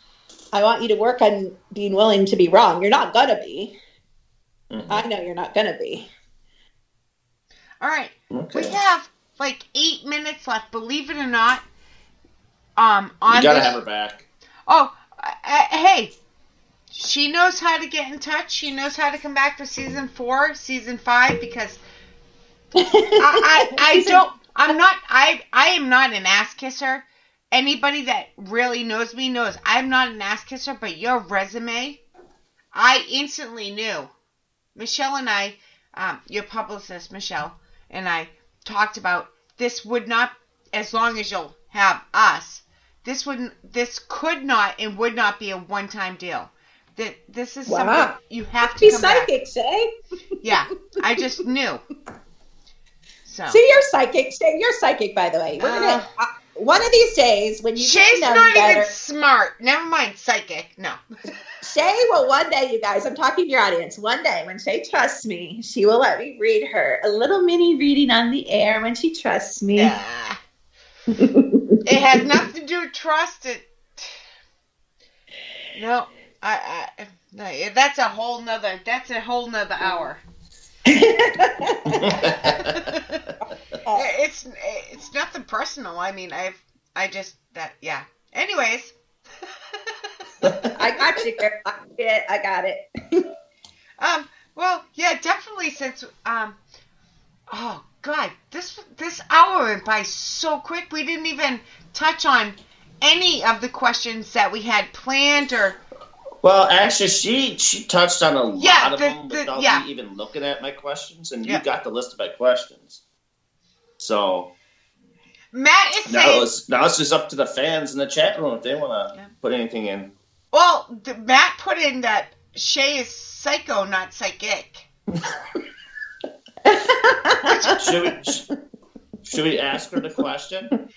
I want you to work on being willing to be wrong. You're not going to be. Mm-hmm. I know you're not going to be. All right. Okay. We have like 8 minutes left, believe it or not. You gotta have her back. Oh, hey. She knows how to get in touch. She knows how to come back for season 4, season 5, because I am not an ass kisser. Anybody that really knows me knows I'm not an ass kisser, but your resume, I instantly knew. Michelle and I, your publicist, Michelle, and I talked about this would not, as long as you'll have us, this could not and would not be a one-time deal. This is something you have to be come psychic, back. Shay. Yeah, I just knew. So. See, you're psychic. Shay, you're psychic, by the way. We're gonna one of these days when you Shay's know not better, even smart. Never mind psychic. No. Shay will one day, you guys. I'm talking to your audience. One day, when Shay trusts me, she will let me read her a little mini reading on the air when she trusts me. Yeah. It has nothing to do with trust. No. No, that's a whole nother hour. It's nothing personal. I mean, yeah. Anyways. I got you, girl. I got it. Well, yeah, definitely since oh God, this hour went by so quick. We didn't even touch on any of the questions that we had planned or. Well, actually, she touched on a lot of them without me even looking at my questions, and you got the list of my questions. So Matt is saying now it's just up to the fans in the chat room if they want to put anything in. Well, Matt put in that Shay is psycho, not psychic. Should we ask her the question?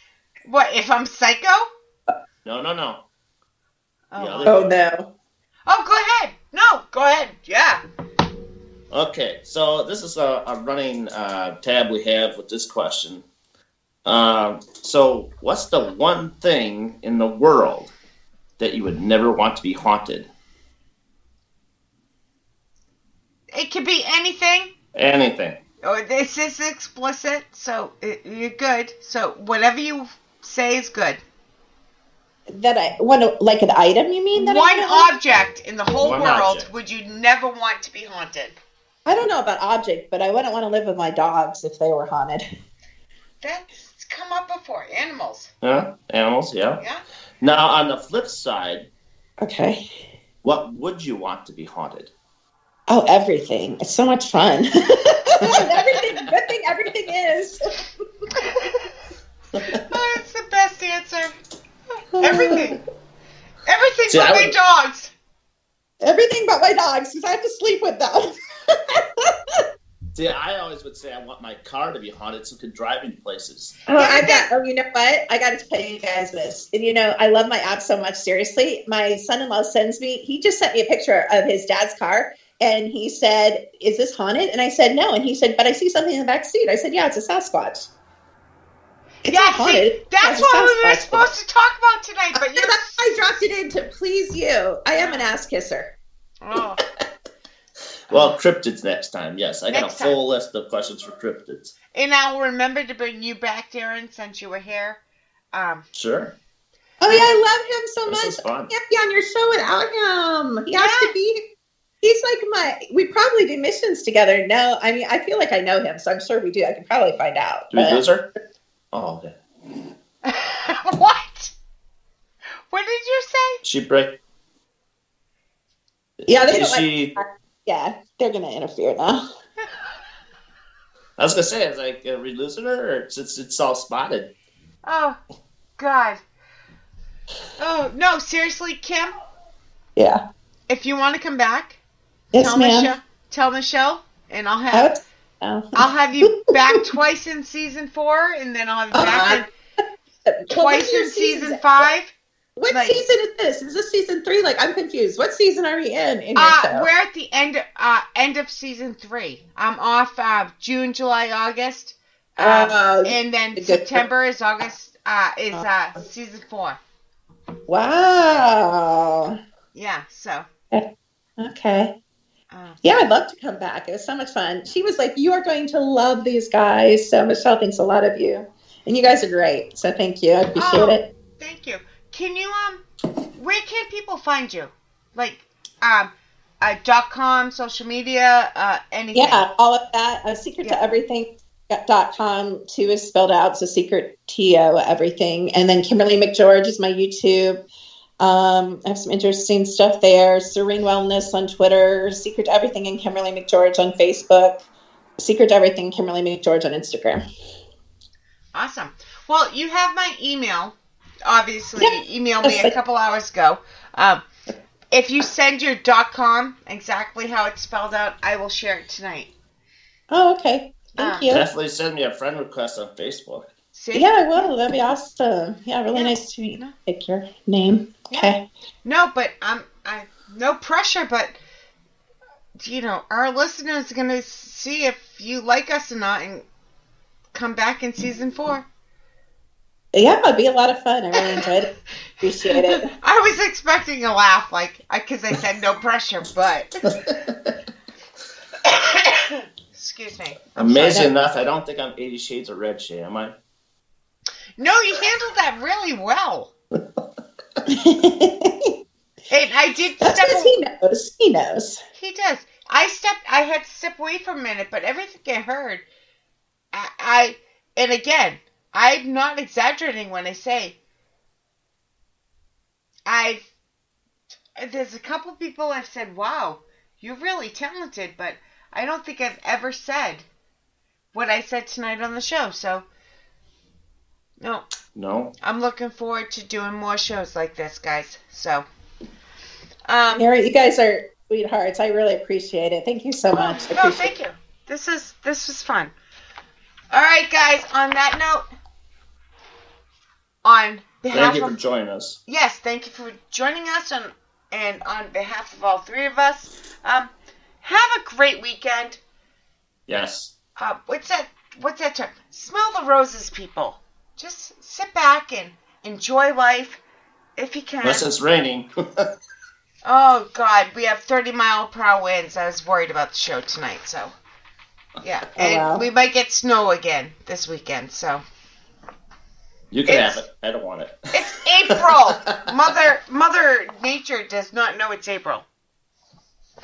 What, if I'm psycho? No. Oh, no. Oh, go ahead. No, go ahead. Yeah. Okay, so this is a running tab we have with this question. So what's the one thing in the world that you would never want to be haunted? It could be anything. Anything. Oh, this is explicit, so you're good. So whatever you say is good. That I want to, like an item, you mean? One object in the whole One world object. would you never want to be haunted? I don't know about object, but I wouldn't want to live with my dogs if they were haunted. That's come up before. Animals. Yeah, animals, yeah. Yeah. Now, on the flip side, Okay. what would you want to be haunted? Oh, everything. It's so much fun. Everything. Good thing everything is. Oh, it's the best answer. Everything. Everything See, but my dogs. Everything but my dogs, because I have to sleep with them. See, I always would say I want my car to be haunted so I could drive in places. You know what? I got to tell you guys this. And I love my app so much. Seriously, my son-in-law he just sent me a picture of his dad's car. And he said, "Is this haunted?" And I said, "No." And he said, "But I see something in the back seat." I said, "Yeah, it's a Sasquatch." It's not haunted. See, that's what we were supposed to talk about tonight. But I dropped it in to please you. I am an ass kisser. Oh. Well, cryptids next time. Yes, I got a full list of questions for cryptids. And I'll remember to bring you back, Darren, since you were here. Sure. Oh, yeah, I love him so This much. is fun. I can't be on your show without him. He has to be. He's like we probably do missions together. No, I mean, I feel like I know him, so I'm sure we do. I can probably find out. Do we lose her? Oh, okay. What? What did you say? She break. Yeah, they Is don't she? yeah, they're going to interfere now. I was gonna say, is like, are we losing her, or it's all spotted? Oh, God. Oh, no, seriously, Kim? Yeah. If you want to come back, Yes, tell ma'am. tell Michelle, and I'll have you back twice in season 4, and then I'll have you back twice in season 5. What season is this? Is this season 3? Like, I'm confused. What season are we in your show? We're at the end of season 3. I'm off June, July, August, and then September is season 4. Wow. Yeah. So. Okay. Yeah, I'd love to come back. It was so much fun. She was like, "You are going to love these guys." So Michelle thinks a lot of you, and you guys are great. So thank you. I appreciate it. Thank you. Can you where can people find you? Like .com, social media, anything? Yeah, all of that. Secret to everything.com. 2 is spelled out, so secret TO everything. And then Kimberly Mc George is my YouTube. I have some interesting stuff there. Serene Wellness on Twitter. Secret to Everything and Kimberly Mc George on Facebook. Secret to Everything, Kimberly Mc George on Instagram. Awesome. Well, you have my email. Obviously, you emailed me a couple hours ago. If you send your .com, exactly how it's spelled out, I will share it tonight. Oh, okay. Thank you. Definitely send me a friend request on Facebook. See? Yeah, I will. That'd be awesome. Yeah, really nice to meet you. Pick your name. Okay. No, but I no pressure, but our listeners are gonna see if you like us or not and come back in season 4. Yeah, it'd be a lot of fun. I really enjoyed it. Appreciate it. I was expecting a laugh, because I said no pressure, but excuse me. Amazing enough, I don't think I'm 80 Shades of Red, Shay, am I? No, you handled that really well. And I did That's step because he knows. He knows. He does. I had to step away for a minute, but everything I heard, and again, I'm not exaggerating when I say there's a couple people I've said, wow, you're really talented, but I don't think I've ever said what I said tonight on the show, so no. I'm looking forward to doing more shows like this, guys, so. Mary, you guys are sweethearts. I really appreciate it. Thank you so much. No, thank you. This was fun. All right, guys. On that note, on behalf thank you for joining us. Yes, thank you for joining us, and on behalf of all three of us, have a great weekend. Yes. What's that term? Smell the roses, people. Just sit back and enjoy life if you can. Unless it's raining. Oh, God, we have 30-mile-per-hour winds. I was worried about the show tonight, so. Yeah, and we might get snow again this weekend, so. You can have it. I don't want it. It's April! Mother Nature does not know it's April.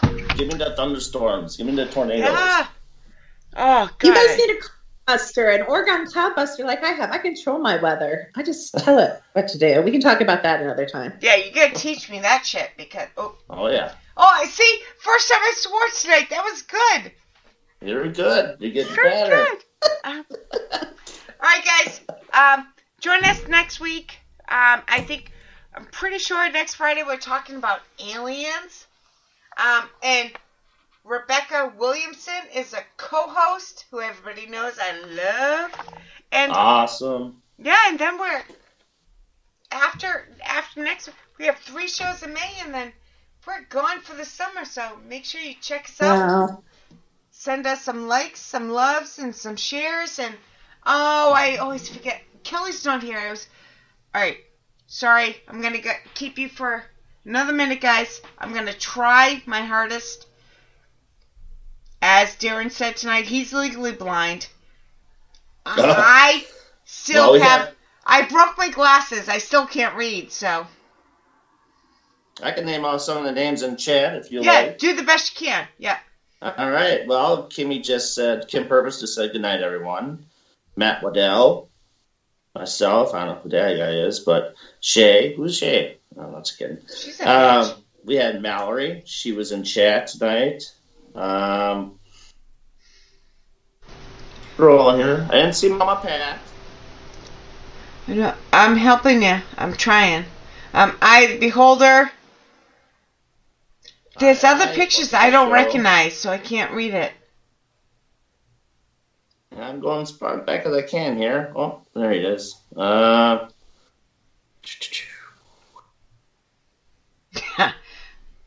Give me the thunderstorms. Give me the tornadoes. Yeah. Oh, God. You guys need a cloudbuster, an Oregon cloudbuster like I have. I control my weather. I just tell it what to do. We can talk about that another time. Yeah, you gotta teach me that shit because Oh yeah. Oh, I see. First time I swore tonight. That was good. You're good. You're getting Very better. good. All right, guys. Join us next week. I'm pretty sure next Friday we're talking about aliens. And Rebecca Williamson is a co-host who everybody knows I love. And awesome. Yeah, and then we're after next we have 3 shows in May, and then we're gone for the summer. So make sure you check us out. Wow. Send us some likes, some loves, and some shares. And I always forget. Kelly's not here. All right. Sorry. I'm gonna keep you for another minute, guys. I'm gonna try my hardest. As Darren said tonight, he's legally blind. I still I broke my glasses. I still can't read, so. I can name off some of the names in chat if you like. Yeah, do the best you can. Yeah. All right. Well, Kimmy just said, Kim Purpose just said goodnight, everyone. Matt Waddell. Myself. I don't know who that guy is, but Shay. Who's Shay? Oh, that's a kid. She's a bitch. We had Mallory. She was in chat tonight. Roll here. I didn't see Mama Pat. I'm helping you. I'm trying. Beholder. There's other pictures I don't recognize, so I can't read it. I'm going as far back as I can here. Oh, there he is. All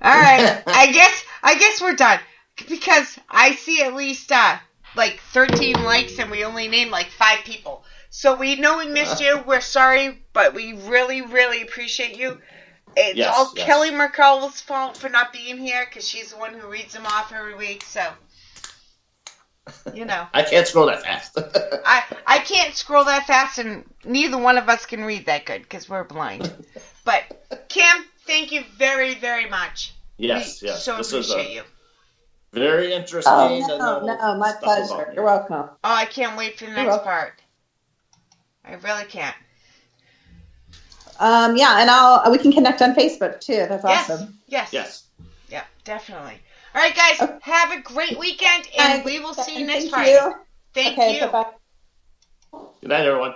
right. I guess we're done because I see at least like 13 likes and we only named like 5 people. So we know we missed you. We're sorry, but we really, really appreciate you. It's all Kelly Merkel's fault for not being here because she's the one who reads them off every week. So, you know. I can't scroll that fast. I can't scroll that fast, and neither one of us can read that good because we're blind. But, Kim, thank you very, very much. Yes. So this appreciate you. Very interesting. No, my pleasure. You're welcome. Oh, I can't wait for the next part. I really can't. Yeah, and we can connect on Facebook too. That's awesome. Yes. Yeah, definitely. All right, guys, have a great weekend, and we will see you next Friday. Thank you. Bye-bye. Good night, everyone.